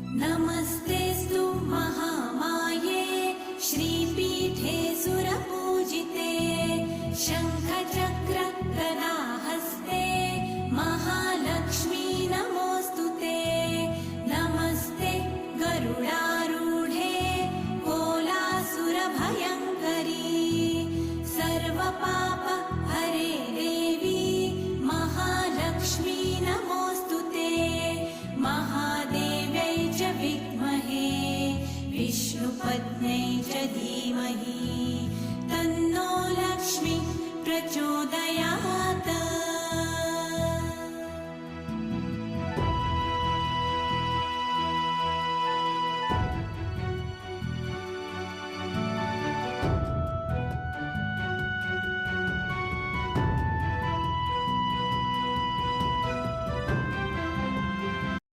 नमस्तेऽस्तु महामाये श्रीपीठे सुरपूजिते शङ्खचक्र गदाहस्ते महालक्ष्मी नमोऽस्तुते। नमस्ते गरुडारूढे कोलासुरभयङ्करी सर्वपाप हरे देवी महालक्ष्मी नमोऽस्तुते। महादेव्यै च विद्महे विष्णुपत्न्यै च धीमहि तन्नो लक्ष्मी प्रचोदयात्।